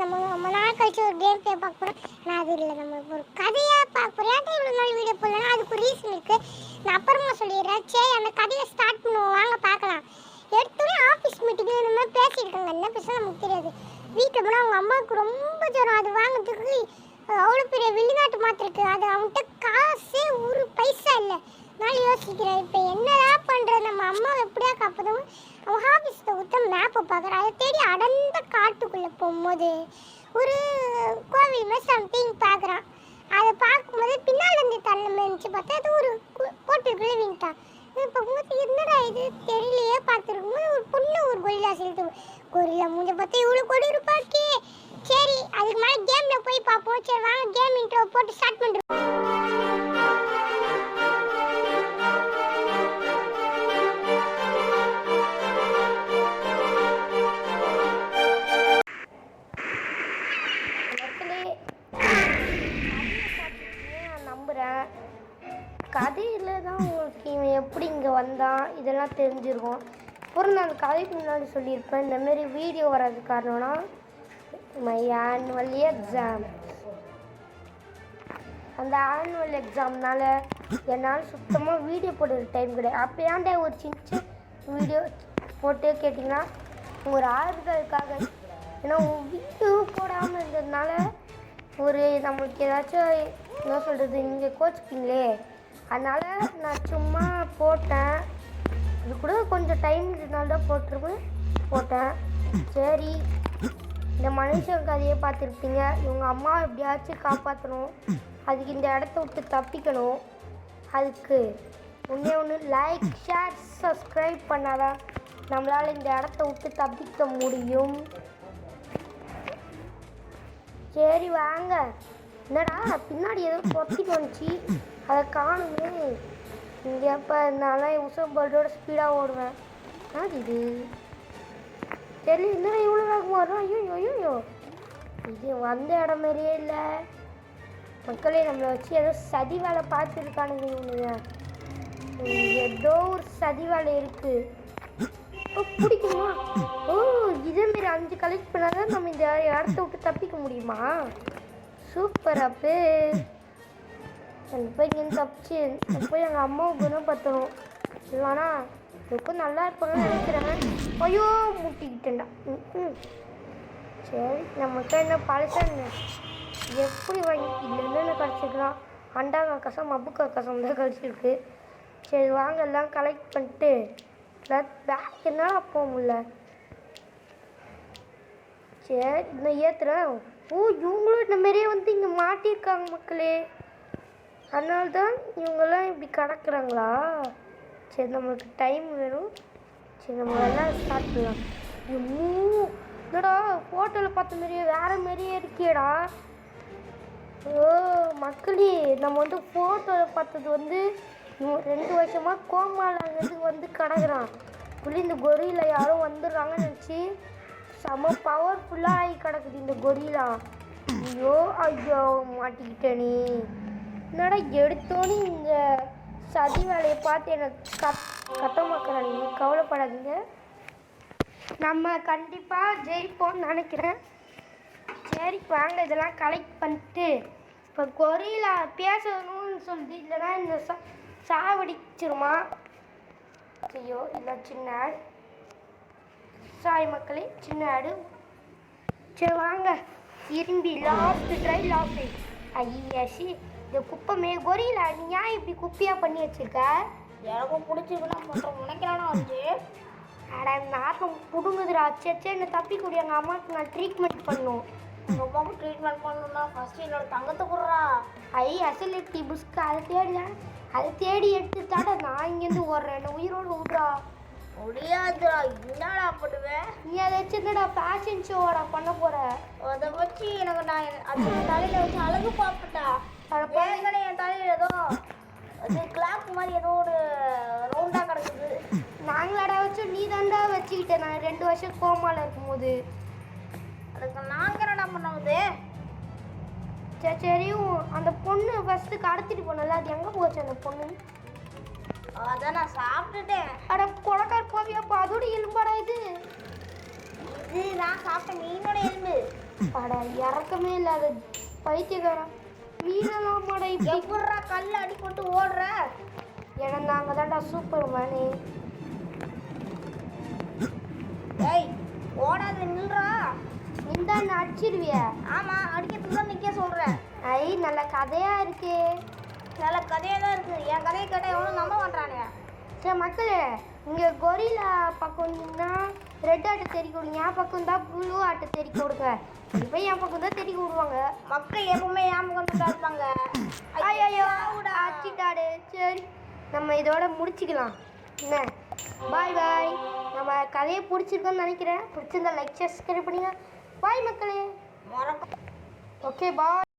நம்ம ரொம்ப நாள் கழிச்சு ஒரு கேம் ப்ளே பார்க்க போகிறோம். நான் அது இல்லை, நம்ம ஒரு கதையாக பார்க்க போகிறோம். ஏன்டா இவ்வளோ நாள் வீடியோ போடலன்னா அதுக்கு ஒரு ரீசன் இருக்குது. நான் அப்புறமா சொல்லிடுறேன். சரி, அந்த கதையை ஸ்டார்ட் பண்ணுவோம், வாங்க பார்க்கலாம். எடுத்துமே ஆஃபீஸ் மீட்டிங் இந்த மாதிரி பேசியிருக்காங்க. என்ன பேச நமக்கு தெரியாது. வீட்டில் போனால் அவங்க அம்மாவுக்கு ரொம்ப ஜுரம். அது வாங்கிறதுக்கு அவ்வளோ பெரிய வெளிநாட்டு மாத்திருக்கு. அது அவன்கிட்ட காசே ஒரு பைசா இல்லை. நான் யோசிக்கிறேன், இப்போ என்னதான் பண்ணுறது, நம்ம அம்மாவை எப்படியா காப்பதும். அவன் ஆஃபீஸில் ஊற்ற மேப்பை பார்க்குறான். அதை தேடி அடர்ந்த காட்டுக்குள்ளே போகும்போது ஒரு கோவில் மாதிரி சம்திங் பார்க்குறான். அதை பார்க்கும்போது பின்னால் இருந்து தள்ள இருந்துச்சு. பார்த்தா அது ஒரு போட்டுக்குள்ளே வீண்டான். பார்க்கும்போது என்னடா இது தெரியலையே. பார்த்துருக்கும்போது ஒரு பொண்ணு ஒரு கொரில்லா செலுத்து. கொரில்லா மூஞ்ச பார்த்தா இவ்வளோ கொடி இருப்பாக்கே. சரி, அதுக்கு மேலே கேமில் போய் பார்ப்போம். சரி வாங்க, கேம் இன்ட்ரோ போட்டு ஸ்டார்ட் பண்ணுறோம். கதையில் தான் உங்களுக்கு இவன் எப்படி இங்கே வந்தான் இதெல்லாம் தெரிஞ்சிருக்கும். அப்புறம் நான் அந்த கதைக்கு முன்னாடி சொல்லியிருப்பேன், இந்தமாரி வீடியோ வராது காரணம்னா மை ஆனுவல் எக்ஸாம். அந்த ஆனுவல் எக்ஸாம்னால என்னால் சுத்தமாக வீடியோ போடுற டைம் கிடையாது. அப்போ ஏன்டா ஒரு சின்ன வீடியோ போட்டு கேட்டிங்கன்னா ஒரு ஆறுதலுக்காக. ஏன்னா வீடியோ போடாமல் இருந்ததுனால ஒரு நம்மளுக்கு ஏதாச்சும் என்ன சொல்கிறது, நீங்கள் கோச்சிப்பீங்களே, அதனால் நான் சும்மா போட்டேன். இது கூட கொஞ்சம் டைம் இதனால தான் போட்டேன். சரி, இந்த மனுஷன் கதையை பார்த்துருப்பீங்க. இவங்க அம்மா எப்படியாச்சும் காப்பாற்றணும், அதுக்கு இந்த இடத்த விட்டு தப்பிக்கணும். அதுக்கு ஒன்று லைக், ஷேர், சப்ஸ்கிரைப் பண்ணாதான் நம்மளால் இந்த இடத்த விட்டு தப்பிக்க முடியும். சரி வாங்க. என்னடா பின்னாடி ஏதோ பொத்திட்டு வந்துச்சு, அதை காணுமே. இங்கே எப்போ இருந்தாலும் உசம் போல்டோட ஸ்பீடாக ஓடுவேன். இது சரி, என்ன இவ்வளோ வேகமாக வரும். ஐயோ, இது வந்த இடம் மாதிரியே இல்லை. மக்களே, நம்மளை வச்சு ஏதோ சதி வேலை பார்த்துருக்கானுங்க இவனுங்க. ஏதோ ஒரு சதி வேலை இருக்குது. பிடிக்குமா? இதேமாரி 5 கலெக்ட் பண்ணாதான் நம்ம இந்த இடத்த விட்டு தப்பிக்க முடியுமா? சூப்பர். அப்போ போய் இங்கேருந்து தப்பிச்சு போய் எங்கள் அம்மாவை குணப்படுத்தணும். இல்லைனா இதுக்கும் நல்லா இருப்பாங்கன்னு நினைக்கிறேன். ஐயோ, முட்டிக்கிட்டேன்டா. சரி, நம்மகிட்ட என்ன பழசாங்க எப்படி வாங்கி இல்லைன்னு கிடச்சிக்கலாம். அண்டாங்க கசம் மப்புக்க கசம் தான் கிடச்சிருக்கு. சரி வாங்க, எல்லாம் கலெக்ட் பண்ணிட்டு பேக் என்னால் போக முடியல. சரி, இந்த ஏற்றுறேன். இவங்களும் இந்த மாதிரியே வந்து இங்கே மாட்டியிருக்காங்க மக்களே. அதனால்தான் இவங்கெல்லாம் இப்படி கிடக்குறாங்களா? சரி, நம்மளுக்கு டைம் வேணும். சரி, நம்ம எல்லாம் ஸ்டார்ட் பண்ணலாம். என்னடா ஃபோட்டோவில் பார்த்த மாதிரியே வேறு மாதிரியே இருக்கியடா. மக்களே, நம்ம வந்து ஃபோட்டோவில் பார்த்தது வந்து 2 வருஷமாக கோமாலாங்கிறதுக்கு வந்து கிடக்குறான். இந்த கொரில்லா யாரோ வந்துடுறாங்கன்னு நினச்சி செம பவர்ஃபுல்லாக ஆகி கிடக்குது இந்த கொரில்லா. ஐயோ மாட்டிக்கிட்டே. நீ என்னடா எடுத்தோன்னு இந்த சதி வேலையை பார்த்து எனக்கு கட்டமாக்குறாங்க. கவலைப்படாதீங்க, நம்ம கண்டிப்பாக ஜெயிப்போம்னு நினைக்கிறேன். சரி வாங்க, இதெல்லாம் கலெக்ட் பண்ணிட்டு இப்போ கொரில்லா பேசணும்னு சொல்லுது. இல்லைனா இந்த சாவடிச்சிருமா? ஐயோ, இல்லை சின்ன ஆடு. சாரி மக்களே, சின்ன ஆடு. சரி வாங்க, திரும்பி லாஸ்ட் ட்ரை. ஐயாசி, இந்த குப்பைமே கொரில்லா நீ ஏன் இப்படி குப்பையாக பண்ணி வச்சுருக்க? எனக்கும் பிடிச்சிருக்குன்னா பண்ணுறோம் நினைக்கிறானா வந்து. அட நாக்கம் பிடுங்குதுரா. சே என்னை தப்பிக்கூடிய எங்கள் அம்மாவுக்கு நான் ட்ரீட்மெண்ட் பண்ணணும். உங்கள் அம்மாவுக்கு ட்ரீட்மெண்ட் பண்ணணும்னா ஃபஸ்ட்டு என்னோட தங்கத்தை கொடுறா. அசலிட்டி புஸ்க்கு அதை தேடி எடுத்துட்டாட நான் இங்கேருந்து ஓடுறேன். என்னை உயிரோடு விட்றா. முடியாதுடா. என்னடா பண்ணுவேன் நீ? அதை வச்சு என்னடா ஃபேஷன் ஷோடா பண்ண போகிற? அதை வச்சு எனக்கு நான் அது தலையில் வச்சு அழகு பார்ப்பட்டா. ஏற்கனவே என் தலையில் ஏதோ அது கிளாப் மாதிரி ஏதோ ஒரு ரவுண்டாக கிடக்குது. நாங்களாடா வச்சு நீ தாண்டா வச்சுக்கிட்டேன். நான் 2 வருஷம் கோமாவில் இருக்கும்போது. அதுக்கு நாங்கள் என்னடா பண்ணாவது? சரியும் அந்த பொண்ணு ஃபஸ்ட்டு கடத்திட்டு போனல, அது எங்கே போச்சு அந்த பொண்ணு? அதான் நான் சாப்பிட்டுட்டேன். அட கொடக்கார் போவியாப்பா, அதோட எலும்பாடா இது? இது நான் சாப்பிட்ட மீனோட எலும்பு. அட இறக்கமே இல்லாத பைத்தியக்காரன் வீணெல்லாம் மாட இப்படி எப்படா கல் அடி போட்டு ஓடுற? ஏன்னா நாங்கள் தான்டா சூப்பர் மேனு. ஏய் ஓடாத நில்றா. இந்த அடிச்சிருவிய. ஆமா அடிக்கிறதுக்கு தான் நிக்க சொல்றேன். ஐ நல்ல கதையா இருக்கே. நல்ல கதையா தான் இருக்கு. என் கதையை கேட்டால் எவனும் நம்ப மாட்டானே. சரி மக்களே, இங்கே கொரிலா பக்கம்னா ரெட் ஆட்டை தெறிக்க விடுங்க, என் பக்கம் தான் ப்ளூ ஆட்டை தெறிக்க விடுங்க. இப்போ என் பக்கம் தான் தெறிக்க விடுவாங்க. மக்கள் எப்பவுமே ஞாபகம் தான் இருப்பாங்க. ஐயோ அடிச்சிட்டாடு. சரி நம்ம இதோட முடிச்சுக்கலாம் என்ன. பாய் பாய். நம்ம கதையை பிடிச்சிருக்கோன்னு நினைக்கிறேன். பிடிச்சிருந்தா லைக் சப்ஸ்கிரைப் பண்ணுங்க. பாய் மக்களே. மறக்க ஓகே பாய்.